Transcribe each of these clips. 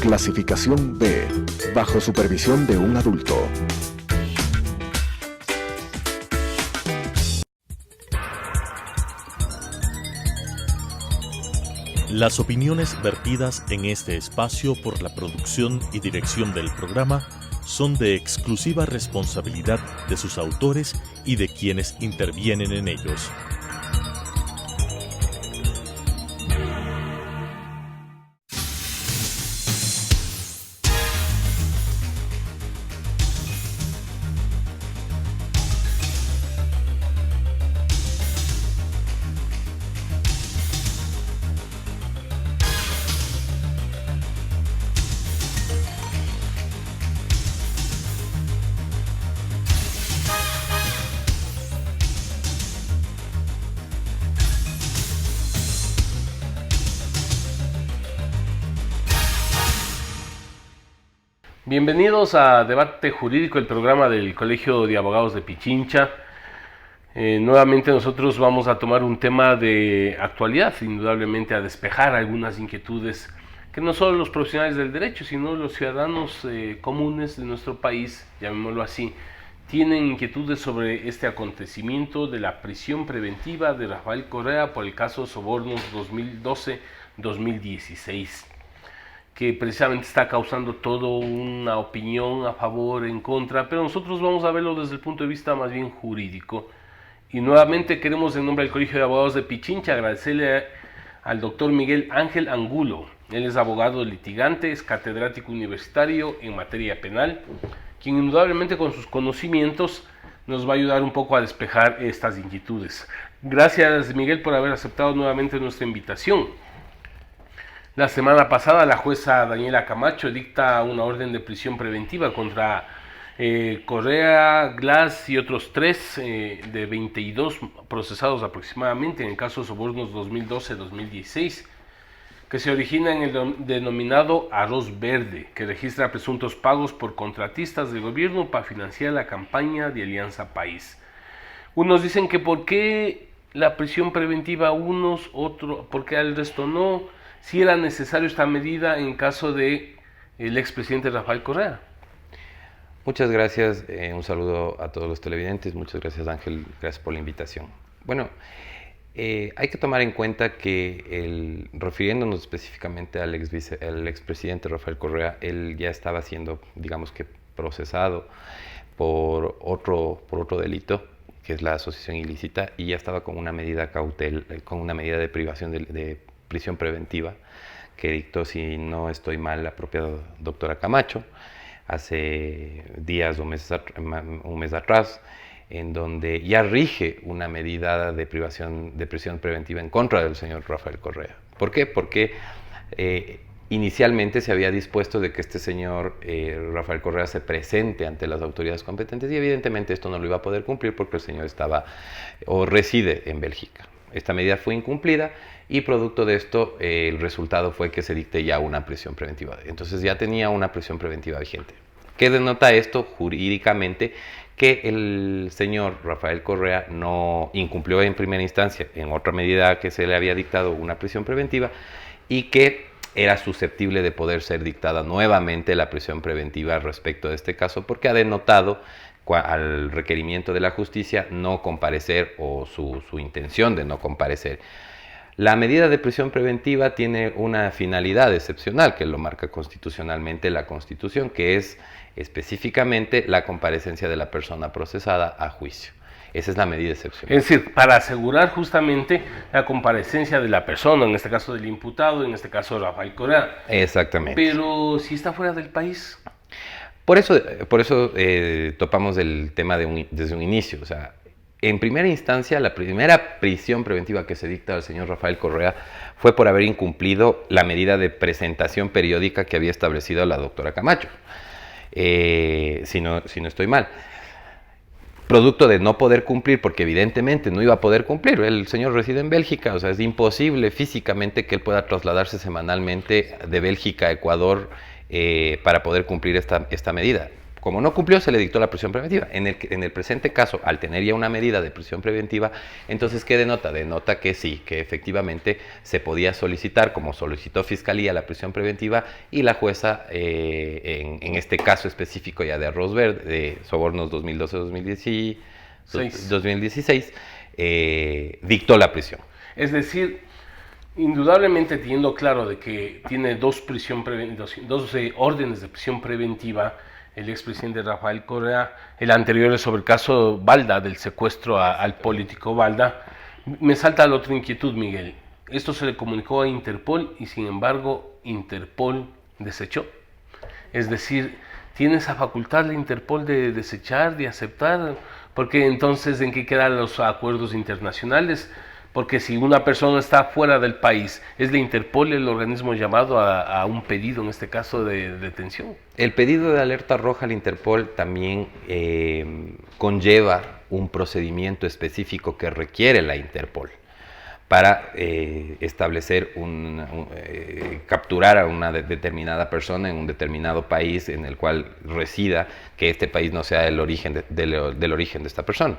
Clasificación B, bajo supervisión de un adulto. Las opiniones vertidas en este espacio por la producción y dirección del programa son de exclusiva responsabilidad de sus autores y de quienes intervienen en ellos. Bienvenidos a Debate Jurídico, el programa del Colegio de Abogados de Pichincha. Nuevamente nosotros vamos a tomar un tema de actualidad, indudablemente a despejar algunas inquietudes que no solo los profesionales del derecho, sino los ciudadanos comunes de nuestro país, llamémoslo así, tienen inquietudes sobre este acontecimiento de la prisión preventiva de Rafael Correa por el caso Sobornos 2012-2016. Que precisamente está causando toda una opinión a favor, en contra, pero nosotros vamos a verlo desde el punto de vista más bien jurídico. Y nuevamente queremos, en nombre del Colegio de Abogados de Pichincha, agradecerle al doctor Miguel Ángel Angulo. Él es abogado litigante, es catedrático universitario en materia penal, quien indudablemente con sus conocimientos nos va a ayudar un poco a despejar estas inquietudes. Gracias, Miguel, por haber aceptado nuevamente nuestra invitación. La semana pasada la jueza Daniela Camacho dicta una orden de prisión preventiva contra Correa, Glass y otros 3 de 22 procesados aproximadamente en el caso Sobornos 2012-2016, que se origina en el denominado arroz verde, que registra presuntos pagos por contratistas del gobierno para financiar la campaña de Alianza País. Unos dicen que por qué la prisión preventiva a unos, otros, por qué al resto no. Si era necesario esta medida en caso de el expresidente Rafael Correa. Muchas gracias, un saludo a todos los televidentes, muchas gracias Ángel, gracias por la invitación. Bueno, hay que tomar en cuenta que refiriéndonos específicamente al expresidente Rafael Correa, él ya estaba siendo, digamos que, procesado por otro delito, que es la asociación ilícita, y ya estaba con una medida de privación de prisión preventiva que dictó, si no estoy mal, la propia doctora Camacho hace días o un mes atrás, en donde ya rige una medida de prisión preventiva en contra del señor Rafael Correa. ¿Por qué? Porque inicialmente se había dispuesto de que este señor Rafael Correa se presente ante las autoridades competentes y evidentemente esto no lo iba a poder cumplir porque el señor estaba o reside en Bélgica. Esta medida fue incumplida y producto de esto el resultado fue que se dicte ya una prisión preventiva. Entonces ya tenía una prisión preventiva vigente. ¿Qué denota esto jurídicamente? Que el señor Rafael Correa no incumplió en primera instancia en otra medida que se le había dictado una prisión preventiva y que era susceptible de poder ser dictada nuevamente la prisión preventiva respecto de este caso porque ha denotado al requerimiento de la justicia no comparecer o su intención de no comparecer. La medida de prisión preventiva tiene una finalidad excepcional que lo marca constitucionalmente la Constitución, que es específicamente la comparecencia de la persona procesada a juicio. Esa es la medida excepcional. Es decir, para asegurar justamente la comparecencia de la persona, en este caso del imputado, en este caso Rafael Correa. Exactamente. Pero si está fuera del país. Por eso topamos el tema desde un inicio. O sea, en primera instancia, la primera prisión preventiva que se dicta al señor Rafael Correa fue por haber incumplido la medida de presentación periódica que había establecido la doctora Camacho, si no estoy mal. Producto de no poder cumplir, porque evidentemente no iba a poder cumplir. El señor reside en Bélgica, o sea, es imposible físicamente que él pueda trasladarse semanalmente de Bélgica a Ecuador para poder cumplir esta medida. Como no cumplió, se le dictó la prisión preventiva. En el presente caso, al tener ya una medida de prisión preventiva, entonces, ¿qué denota? Denota que sí, que efectivamente se podía solicitar, como solicitó Fiscalía, la prisión preventiva, y la jueza, en este caso específico ya de Arroz Verde, de sobornos 2012-2016, dictó la prisión. Es decir, indudablemente teniendo claro de que tiene dos órdenes de prisión preventiva, el expresidente Rafael Correa, el anterior es sobre el caso Balda, del secuestro al político Balda. Me salta la otra inquietud, Miguel. Esto se le comunicó a Interpol y sin embargo Interpol desechó. Es decir, ¿tiene esa facultad la Interpol de desechar, de aceptar? Porque entonces, ¿en qué quedan los acuerdos internacionales? Porque si una persona está fuera del país, ¿es la Interpol el organismo llamado a un pedido, en este caso, de detención? El pedido de alerta roja al Interpol también conlleva un procedimiento específico que requiere la Interpol para establecer, capturar a una determinada persona en un determinado país en el cual resida, que este país no sea el origen del origen de esta persona.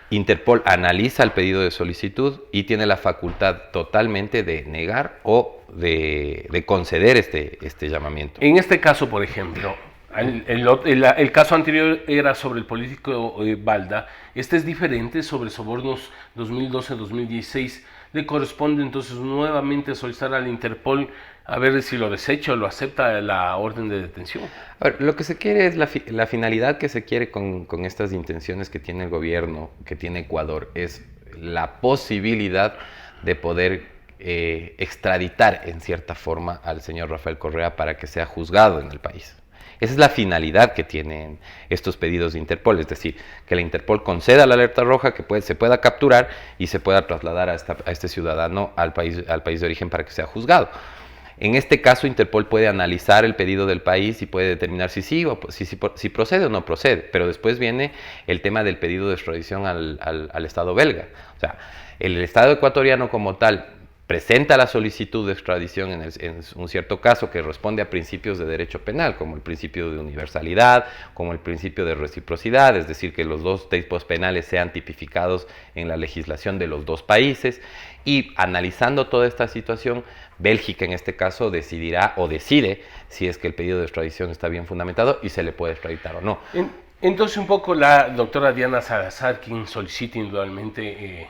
Interpol analiza el pedido de solicitud y tiene la facultad totalmente de negar o de conceder este llamamiento. En este caso, por ejemplo, el caso anterior era sobre el político Balda, este es diferente, sobre sobornos 2012-2016, le corresponde entonces nuevamente solicitar al Interpol a ver si lo desecha o lo acepta la orden de detención. A ver, lo que se quiere es la finalidad que se quiere con estas intenciones que tiene el gobierno, que tiene Ecuador, es la posibilidad de poder extraditar en cierta forma al señor Rafael Correa para que sea juzgado en el país. Esa es la finalidad que tienen estos pedidos de Interpol, es decir, que la Interpol conceda la alerta roja, que se pueda capturar y se pueda trasladar a este ciudadano al país de origen para que sea juzgado. En este caso, Interpol puede analizar el pedido del país y puede determinar si procede o no procede, pero después viene el tema del pedido de extradición al Estado belga. O sea, el Estado ecuatoriano como tal presenta la solicitud de extradición en un cierto caso que responde a principios de derecho penal, como el principio de universalidad, como el principio de reciprocidad, es decir, que los dos tipos penales sean tipificados en la legislación de los dos países, y analizando toda esta situación, Bélgica en este caso decidirá o decide si es que el pedido de extradición está bien fundamentado y se le puede extraditar o no. Entonces un poco la doctora Diana Salazar, quien solicita indudablemente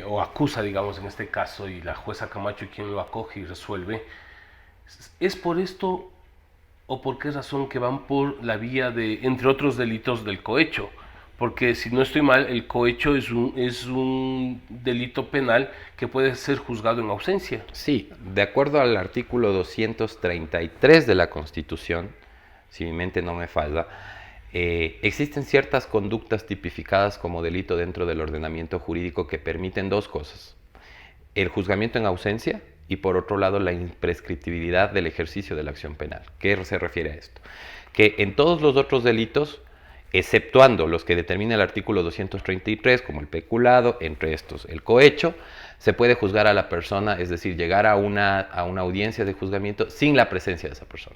o acusa, digamos, en este caso, y la jueza Camacho quien lo acoge y resuelve, ¿es por esto o por qué razón que van por la vía de, entre otros delitos, del cohecho? Porque si no estoy mal, el cohecho es un delito penal que puede ser juzgado en ausencia. Sí, de acuerdo al artículo 233 de la Constitución, si mi mente no me falla, existen ciertas conductas tipificadas como delito dentro del ordenamiento jurídico que permiten dos cosas: el juzgamiento en ausencia y, por otro lado, la imprescriptibilidad del ejercicio de la acción penal. ¿Qué se refiere a esto? Que en todos los otros delitos, exceptuando los que determina el artículo 233, como el peculado, entre estos el cohecho, se puede juzgar a la persona, es decir, llegar a una audiencia de juzgamiento sin la presencia de esa persona.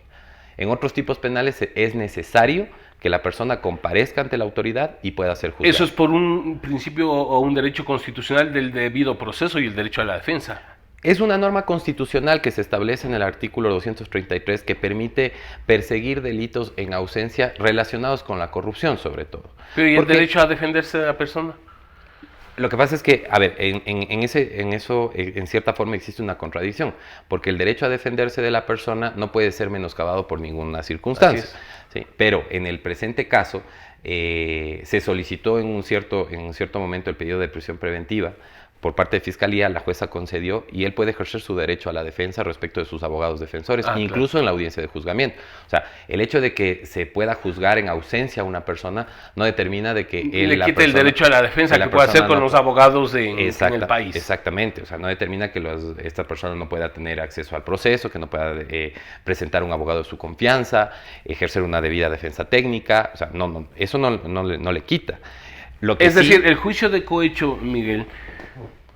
En otros tipos penales es necesario que la persona comparezca ante la autoridad y pueda ser juzgada. Eso es por un principio o un derecho constitucional del debido proceso y el derecho a la defensa. Es una norma constitucional que se establece en el artículo 233 que permite perseguir delitos en ausencia relacionados con la corrupción, sobre todo. Pero ¿y el derecho a defenderse de la persona? Lo que pasa es que, a ver, en cierta forma existe una contradicción, porque el derecho a defenderse de la persona no puede ser menoscabado por ninguna circunstancia. ¿Sí? Pero en el presente caso se solicitó en un cierto momento el pedido de prisión preventiva por parte de Fiscalía, la jueza concedió y él puede ejercer su derecho a la defensa respecto de sus abogados defensores, incluso claro, en la audiencia de juzgamiento. O sea, el hecho de que se pueda juzgar en ausencia a una persona no determina de que él le quite el derecho a la defensa que puede hacer con los abogados en el país. Exactamente, o sea, no determina que esta persona no pueda tener acceso al proceso, que no pueda presentar un abogado de su confianza, ejercer una debida defensa técnica, o sea, eso no le quita. Es decir, el juicio de cohecho, Miguel,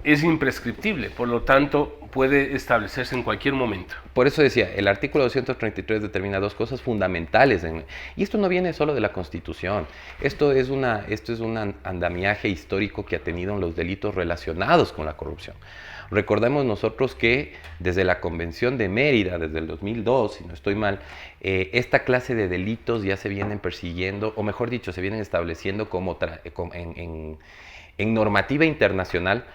es imprescriptible, por lo tanto puede establecerse en cualquier momento. Por eso decía, el artículo 233 determina dos cosas fundamentales. Y esto no viene solo de la Constitución. Esto es un andamiaje histórico que ha tenido en los delitos relacionados con la corrupción. Recordemos nosotros que desde la Convención de Mérida, desde el 2002, si no estoy mal, esta clase de delitos ya se vienen persiguiendo, o mejor dicho, se vienen estableciendo en normativa internacional,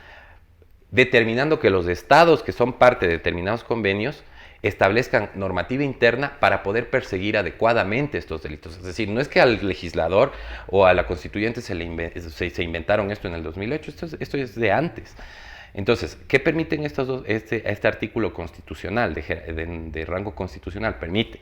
determinando que los estados que son parte de determinados convenios establezcan normativa interna para poder perseguir adecuadamente estos delitos. Es decir, no es que al legislador o a la constituyente se inventaron esto en el 2008, esto es de antes. Entonces, ¿qué permiten este artículo constitucional, de rango constitucional? Permite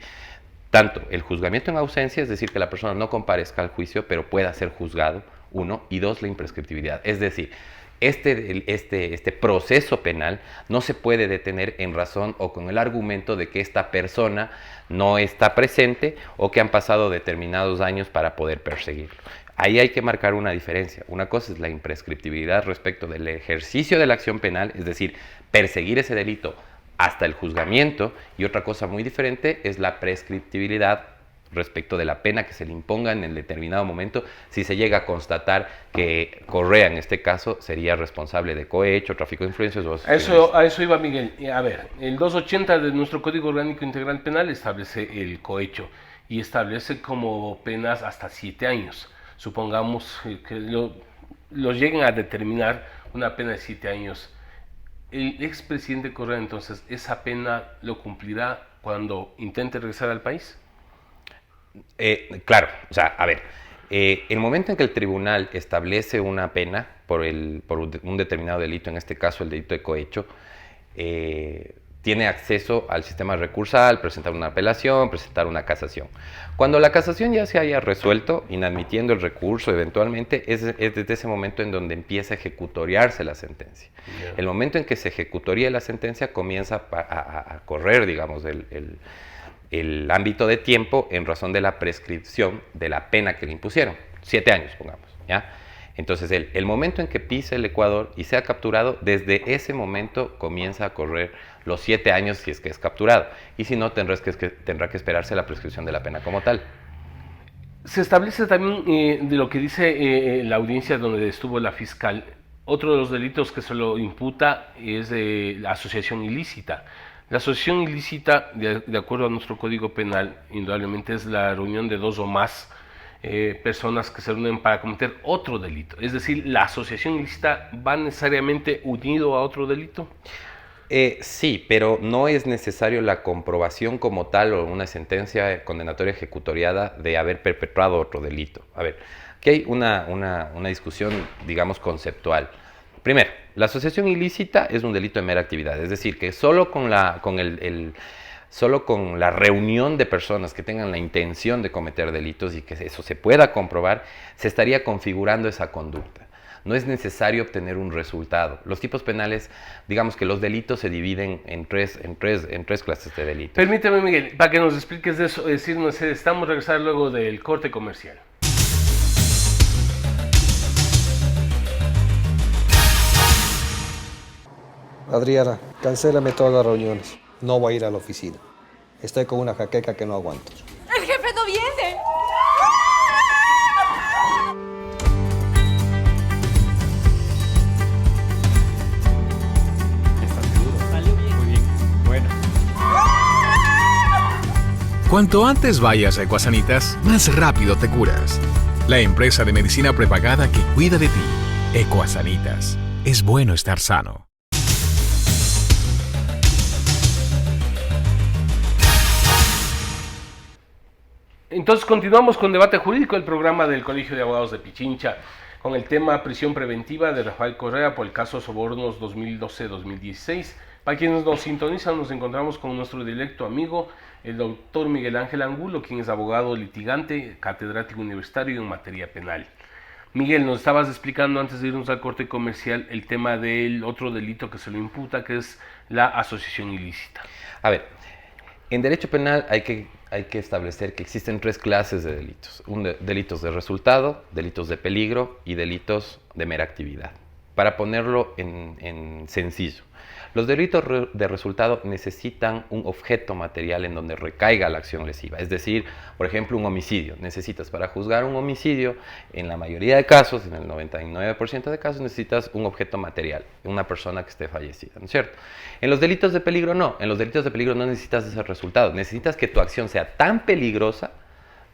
tanto el juzgamiento en ausencia, es decir, que la persona no comparezca al juicio, pero pueda ser juzgado, uno, y dos, la imprescriptibilidad. Es decir, este proceso penal no se puede detener en razón o con el argumento de que esta persona no está presente o que han pasado determinados años para poder perseguirlo. Ahí hay que marcar una diferencia. Una cosa es la imprescriptibilidad respecto del ejercicio de la acción penal, es decir, perseguir ese delito hasta el juzgamiento, y otra cosa muy diferente es la prescriptibilidad respecto de la pena que se le imponga en el determinado momento, si se llega a constatar que Correa, en este caso, sería responsable de cohecho, tráfico de influencias o a eso iba Miguel. A ver, el 280 de nuestro Código Orgánico Integral Penal establece el cohecho y establece como penas hasta 7 años. Supongamos que lo lleguen a determinar una pena de 7 años. El expresidente Correa, entonces, ¿esa pena lo cumplirá cuando intente regresar al país? Claro, o sea, a ver, el momento en que el tribunal establece una pena por un determinado delito, en este caso el delito de cohecho, tiene acceso al sistema recursal, presentar una apelación, presentar una casación. Cuando la casación ya se haya resuelto, inadmitiendo el recurso eventualmente, es desde ese momento en donde empieza a ejecutoriarse la sentencia. Yeah. El momento en que se ejecutoría la sentencia comienza a correr, digamos, el ámbito de tiempo en razón de la prescripción de la pena que le impusieron. 7 años, pongamos, ¿ya? Entonces, el momento en que pise el Ecuador y sea capturado, desde ese momento comienza a correr los 7 años si es que es capturado. Y si no, tendrá que esperarse la prescripción de la pena como tal. Se establece también de lo que dice la audiencia donde estuvo la fiscal, otro de los delitos que se lo imputa es la asociación ilícita. La asociación ilícita, de acuerdo a nuestro Código Penal, indudablemente es la reunión de 2 o más personas que se reúnen para cometer otro delito. Es decir, ¿la asociación ilícita va necesariamente unido a otro delito? Sí, pero no es necesario la comprobación como tal o una sentencia condenatoria ejecutoriada de haber perpetrado otro delito. A ver, aquí hay una discusión, digamos, conceptual. Primero, la asociación ilícita es un delito de mera actividad, es decir, que solo con la reunión de personas que tengan la intención de cometer delitos y que eso se pueda comprobar, se estaría configurando esa conducta. No es necesario obtener un resultado. Los tipos penales, digamos que los delitos se dividen en tres clases de delitos. Permíteme, Miguel, para que nos expliques de eso, decirnos, estamos regresando luego del corte comercial. Adriana, cancélame todas las reuniones. No voy a ir a la oficina. Estoy con una jaqueca que no aguanto. ¡El jefe no viene! ¿Estás seguro? Salió bien. Muy bien. Bueno. Cuanto antes vayas a Ecuasanitas, más rápido te curas. La empresa de medicina prepagada que cuida de ti. Ecuasanitas. Es bueno estar sano. Entonces continuamos con Debate Jurídico, el programa del Colegio de Abogados de Pichincha, con el tema prisión preventiva de Rafael Correa por el caso Sobornos 2012-2016. Para quienes nos sintonizan, nos encontramos con nuestro directo amigo, el doctor Miguel Ángel Angulo, quien es abogado litigante, catedrático universitario en materia penal. Miguel, nos estabas explicando antes de irnos al corte comercial el tema del otro delito que se lo imputa, que es la asociación ilícita. A ver, en derecho penal hay que establecer que existen 3 clases de delitos. Delitos de resultado, delitos de peligro y delitos de mera actividad. para ponerlo en sencillo, los delitos de resultado necesitan un objeto material en donde recaiga la acción lesiva. Es decir, por ejemplo, un homicidio. Necesitas, para juzgar un homicidio, en la mayoría de casos, en el 99% de casos, necesitas un objeto material, una persona que esté fallecida, ¿no es cierto? En los delitos de peligro no. En los delitos de peligro no necesitas ese resultado. Necesitas que tu acción sea tan peligrosa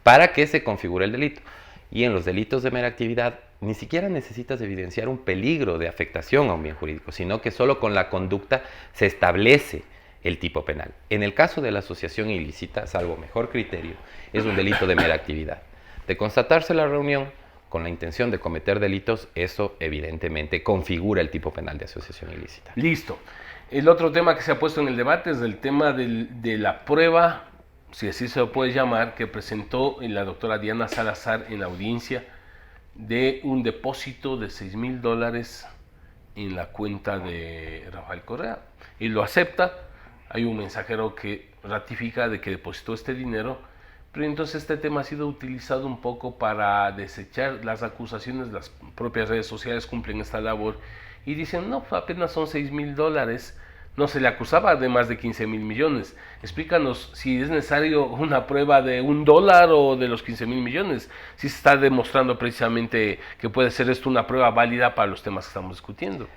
para que se configure el delito. Y en los delitos de mera actividad, ni siquiera necesitas evidenciar un peligro de afectación a un bien jurídico, sino que solo con la conducta se establece el tipo penal. En el caso de la asociación ilícita, salvo mejor criterio, es un delito de mera actividad. De constatarse la reunión con la intención de cometer delitos, eso evidentemente configura el tipo penal de asociación ilícita. Listo. El otro tema que se ha puesto en el debate es el tema de la prueba, si así se lo puede llamar, que presentó la doctora Diana Salazar en la audiencia de un depósito de $6,000 en la cuenta de Rafael Correa. Y lo acepta, hay un mensajero que ratifica de que depositó este dinero, pero entonces este tema ha sido utilizado un poco para desechar las acusaciones. Las propias redes sociales cumplen esta labor y dicen, no, apenas son $6,000, no se le acusaba de más de 15,000 millones. Explícanos si es necesario una prueba de $1 o de los 15,000 millones, si se está demostrando precisamente que puede ser esto una prueba válida para los temas que estamos discutiendo.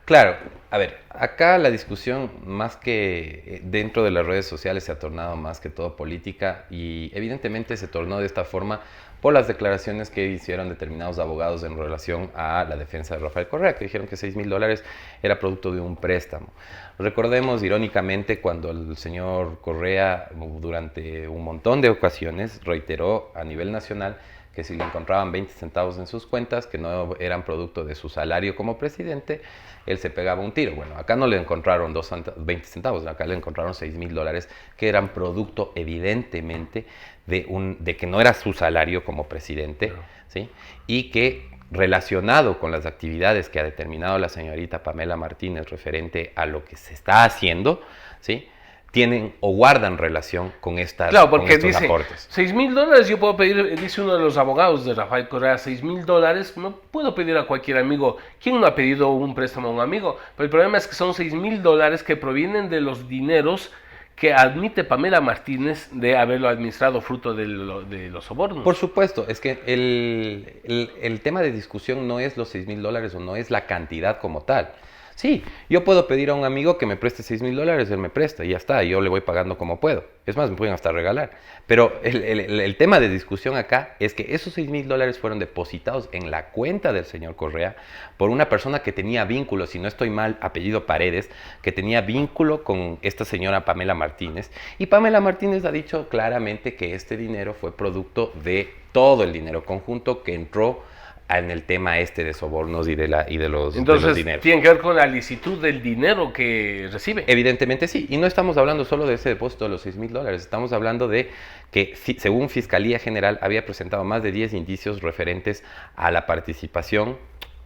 Claro, a ver, acá la discusión más que dentro de las redes sociales se ha tornado más que todo política y evidentemente se tornó de esta forma por las declaraciones que hicieron determinados abogados en relación a la defensa de Rafael Correa, que dijeron que $6,000 era producto de un préstamo. Recordemos irónicamente cuando el señor Correa durante un montón de ocasiones reiteró a nivel nacional que si le encontraban 20 centavos en sus cuentas, que no eran producto de su salario como presidente, él se pegaba un tiro. Bueno, acá no le encontraron 20 centavos, acá le encontraron $6,000 que eran producto evidentemente de que no era su salario como presidente, ¿sí? Y que relacionado con las actividades que ha determinado la señorita Pamela Martínez referente a lo que se está haciendo, ¿sí?, tienen o guardan relación con estas claro, porque con estos dice, aportes. $6,000 yo puedo pedir, dice uno de los abogados de Rafael Correa, $6,000 no puedo pedir a cualquier amigo. ¿Quién no ha pedido un préstamo a un amigo? Pero el problema es que son $6,000 que provienen de los dineros que admite Pamela Martínez de haberlo administrado fruto de los sobornos. Por supuesto, es que el tema de discusión no es los $6,000 o no es la cantidad como tal. Sí, yo puedo pedir a un amigo que me preste $6,000, él me presta y ya está, yo le voy pagando como puedo. Es más, me pueden hasta regalar. Pero el tema de discusión acá es que esos $6,000 fueron depositados en la cuenta del señor Correa por una persona que tenía vínculo, si no estoy mal, apellido Paredes, que tenía vínculo con esta señora Pamela Martínez. Y Pamela Martínez ha dicho claramente que este dinero fue producto de todo el dinero conjunto que entró en el tema de sobornos y de los Entonces, dineros. ¿tiene que ver con la licitud del dinero que recibe? Evidentemente sí, y no estamos hablando solo de ese depósito de los $6,000, estamos hablando de que, según Fiscalía General, había presentado más de 10 indicios referentes a la participación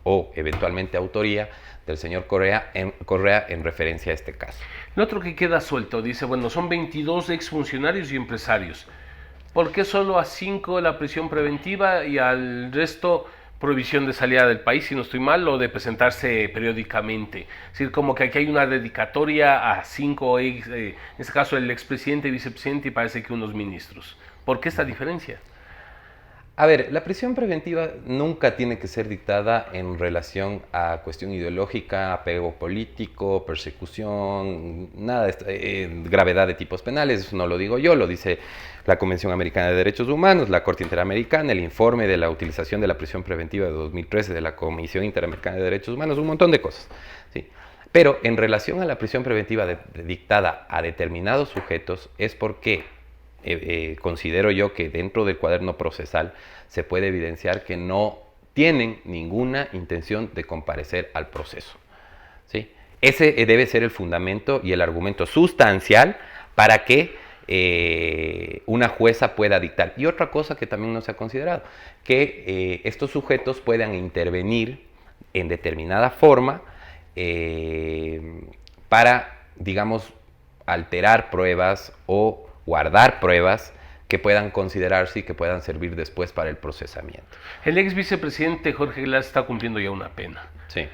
o eventualmente autoría del señor Correa en referencia a este caso. Lo otro que queda suelto, dice, bueno, son 22 exfuncionarios y empresarios. ¿Por qué solo a 5 la prisión preventiva y al resto prohibición de salida del país, si no estoy mal, o de presentarse periódicamente? Es decir, como que aquí hay una dedicatoria a 5, en este caso el expresidente, vicepresidente y parece que unos ministros. ¿Por qué esta diferencia? A ver, la prisión preventiva nunca tiene que ser dictada en relación a cuestión ideológica, apego político, persecución, nada de gravedad de tipos penales. Eso no lo digo yo, lo dice la Convención Americana de Derechos Humanos, la Corte Interamericana, el informe de la utilización de la prisión preventiva de 2013 de la Comisión Interamericana de Derechos Humanos, un montón de cosas, ¿sí? Pero en relación a la prisión preventiva dictada a determinados sujetos es porque considero yo que dentro del cuaderno procesal se puede evidenciar que no tienen ninguna intención de comparecer al proceso, ¿sí? Ese debe ser el fundamento y el argumento sustancial para que una jueza pueda dictar. Y otra cosa que también no se ha considerado, que estos sujetos puedan intervenir en determinada forma para, digamos, alterar pruebas o guardar pruebas que puedan considerarse y que puedan servir después para el procesamiento. El ex vicepresidente Jorge Glass está cumpliendo ya una pena. Sí.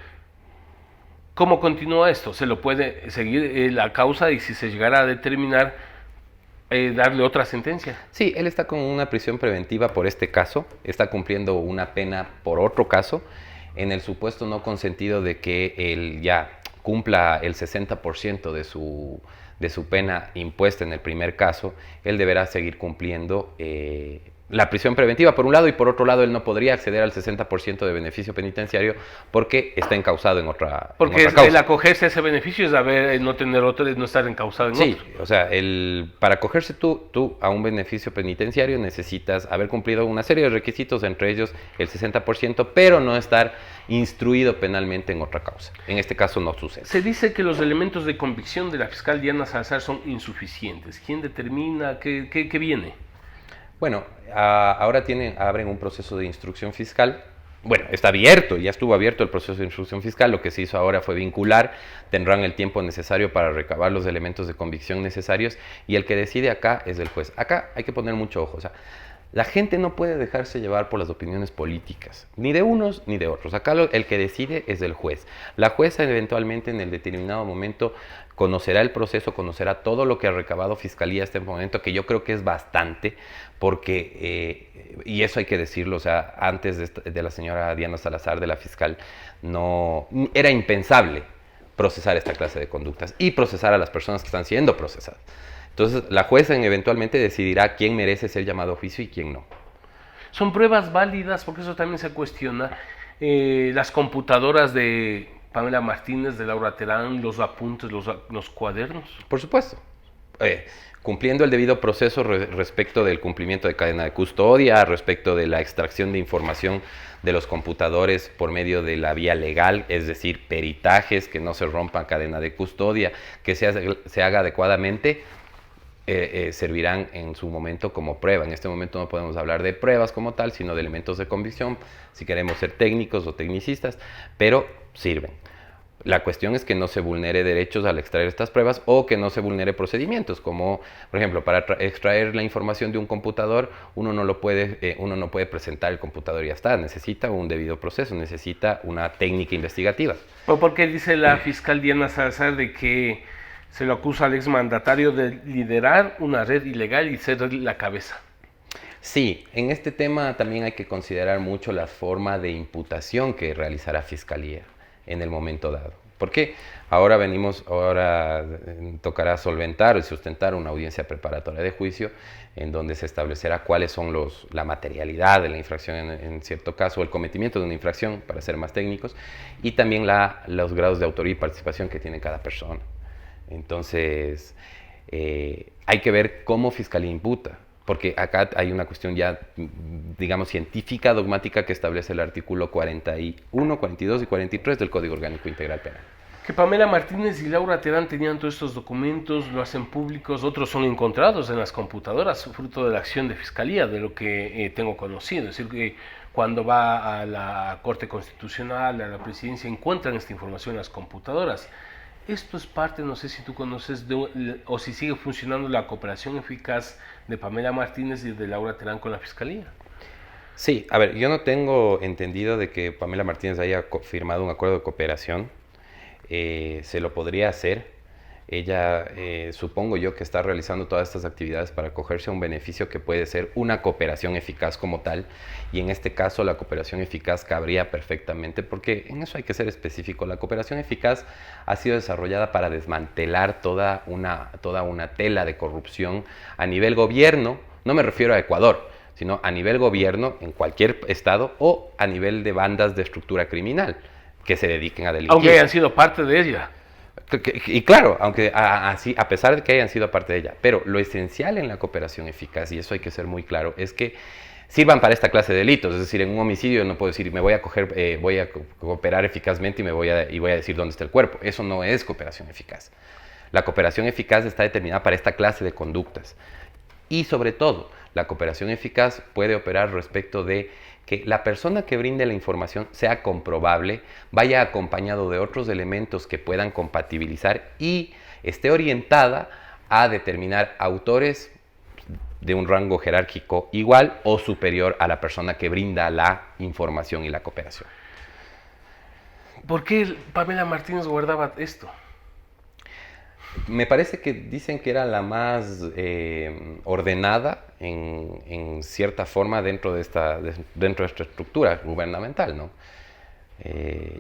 ¿Cómo continúa esto? ¿Se lo puede seguir la causa y si se llegara a determinar darle otra sentencia? Sí, él está con una prisión preventiva por este caso, está cumpliendo una pena por otro caso, en el supuesto no consentido de que él ya cumpla el 60% de su pena impuesta en el primer caso, él deberá seguir cumpliendo la prisión preventiva por un lado, y por otro lado él no podría acceder al 60% de beneficio penitenciario porque está encausado en otra Porque causa. el acogerse a ese beneficio es no tener otro, es no estar encausado en otro. Sí, o sea, para acogerse tú a un beneficio penitenciario necesitas haber cumplido una serie de requisitos, entre ellos el 60%, pero no estar instruido penalmente en otra causa. En este caso no sucede. Se dice que los elementos de convicción de la fiscal Diana Salazar son insuficientes. ¿Quién determina qué viene? Bueno, ahora abren un proceso de instrucción fiscal. Bueno, está abierto, ya estuvo abierto el proceso de instrucción fiscal. Lo que se hizo ahora fue vincular, tendrán el tiempo necesario para recabar los elementos de convicción necesarios, y el que decide acá es el juez. Acá hay que poner mucho ojo, o sea, la gente no puede dejarse llevar por las opiniones políticas, ni de unos ni de otros. Acá el que decide es el juez. La jueza eventualmente en el determinado momento conocerá el proceso, conocerá todo lo que ha recabado Fiscalía hasta el momento, que yo creo que es bastante, porque, y eso hay que decirlo, o sea, antes de la señora Diana Salazar, de la fiscal, no era impensable procesar esta clase de conductas y procesar a las personas que están siendo procesadas. Entonces, la jueza eventualmente decidirá quién merece ser llamado a juicio y quién no. ¿Son pruebas válidas? Porque eso también se cuestiona. Las computadoras de Pamela Martínez, de Laura Terán, los apuntes, los cuadernos. Por supuesto. Cumpliendo el debido proceso respecto del cumplimiento de cadena de custodia, respecto de la extracción de información de los computadores por medio de la vía legal, es decir, peritajes, que no se rompa cadena de custodia, que se haga adecuadamente, servirán en su momento como prueba. En este momento no podemos hablar de pruebas como tal, sino de elementos de convicción, si queremos ser técnicos o tecnicistas, pero sirven. La cuestión es que no se vulnere derechos al extraer estas pruebas, o que no se vulnere procedimientos, como por ejemplo para extraer la información de un computador, uno no puede presentar el computador y ya está, necesita un debido proceso, necesita una técnica investigativa. ¿Por qué dice la fiscal Diana Salazar de que se lo acusa al exmandatario de liderar una red ilegal y ser la cabeza? Sí, en este tema también hay que considerar mucho la forma de imputación que realizará Fiscalía en el momento dado. Porque ahora tocará solventar y sustentar una audiencia preparatoria de juicio en donde se establecerá cuáles son la materialidad de la infracción en cierto caso, el cometimiento de una infracción, para ser más técnicos, y también los grados de autoría y participación que tiene cada persona. Entonces, hay que ver cómo Fiscalía imputa, porque acá hay una cuestión ya, digamos, científica, dogmática, que establece el artículo 41, 42 y 43 del Código Orgánico Integral Penal. Que Pamela Martínez y Laura Terán tenían todos estos documentos, lo hacen públicos, otros son encontrados en las computadoras, fruto de la acción de Fiscalía, de lo que tengo conocido. Es decir, que cuando va a la Corte Constitucional, a la Presidencia, encuentran esta información en las computadoras. Esto es parte, no sé si tú conoces, o si sigue funcionando la cooperación eficaz de Pamela Martínez y de Laura Terán con la Fiscalía. Sí, a ver, yo no tengo entendido de que Pamela Martínez haya firmado un acuerdo de cooperación. Se lo podría hacer. Ella, supongo yo, que está realizando todas estas actividades para acogerse a un beneficio que puede ser una cooperación eficaz como tal, y en este caso la cooperación eficaz cabría perfectamente, porque en eso hay que ser específico. La cooperación eficaz ha sido desarrollada para desmantelar toda una tela de corrupción a nivel gobierno. No me refiero a Ecuador, sino a nivel gobierno en cualquier estado, o a nivel de bandas de estructura criminal que se dediquen a delinquir. Aunque hayan sido parte de ella. Y claro, aunque a pesar de que hayan sido parte de ella, pero lo esencial en la cooperación eficaz, y eso hay que ser muy claro, es que sirvan para esta clase de delitos. Es decir, en un homicidio no puedo decir, voy a cooperar eficazmente y voy a decir dónde está el cuerpo. Eso no es cooperación eficaz. La cooperación eficaz está determinada para esta clase de conductas. Y sobre todo, la cooperación eficaz puede operar respecto de que la persona que brinde la información sea comprobable, vaya acompañado de otros elementos que puedan compatibilizar y esté orientada a determinar autores, de un rango jerárquico igual o superior a la persona que brinda la información y la cooperación. ¿Por qué Pamela Martínez guardaba esto? Me parece que dicen que era la más ordenada en cierta forma dentro de esta estructura gubernamental, ¿no?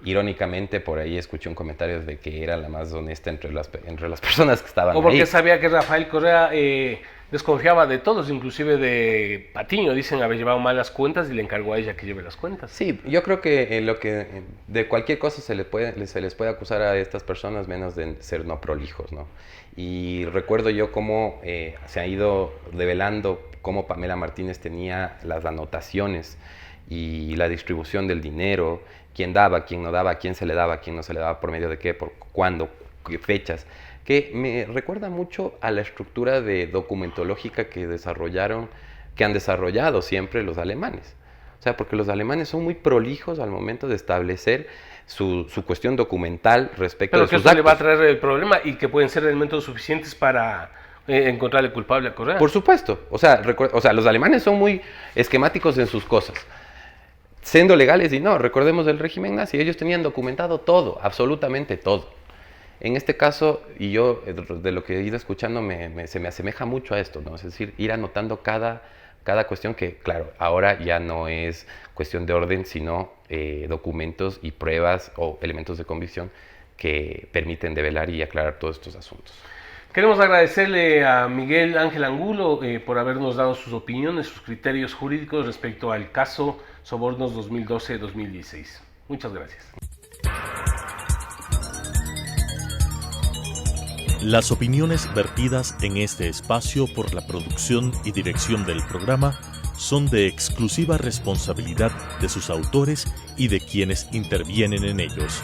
Irónicamente, por ahí escuché un comentario de que era la más honesta entre las personas que estaban ahí. O porque sabía que Rafael Correa desconfiaba de todos, inclusive de Patiño. Dicen haber llevado malas cuentas y le encargó a ella que lleve las cuentas. Sí, yo creo que de cualquier cosa se les puede acusar a estas personas menos de ser no prolijos, ¿no? Y recuerdo yo cómo se ha ido revelando cómo Pamela Martínez tenía las anotaciones y la distribución del dinero, quién daba, quién no daba, quién se le daba, quién no se le daba, por medio de qué, por cuándo, qué fechas, que me recuerda mucho a la estructura de documentológica que han desarrollado siempre los alemanes. O sea, porque los alemanes son muy prolijos al momento de establecer su cuestión documental respecto de sus actos. Pero que eso le va a traer el problema y que pueden ser elementos suficientes para encontrarle culpable a Correa. Por supuesto. O sea, los alemanes son muy esquemáticos en sus cosas. Siendo legales y no, recordemos el régimen nazi, ellos tenían documentado todo, absolutamente todo. En este caso, y yo de lo que he ido escuchando se me asemeja mucho a esto, ¿no? Es decir, ir anotando cada cuestión que, claro, ahora ya no es cuestión de orden, sino documentos y pruebas o elementos de convicción que permiten develar y aclarar todos estos asuntos. Queremos agradecerle a Miguel Ángel Angulo por habernos dado sus opiniones, sus criterios jurídicos respecto al caso Sobornos 2012-2016. Muchas gracias. Las opiniones vertidas en este espacio por la producción y dirección del programa son de exclusiva responsabilidad de sus autores y de quienes intervienen en ellos.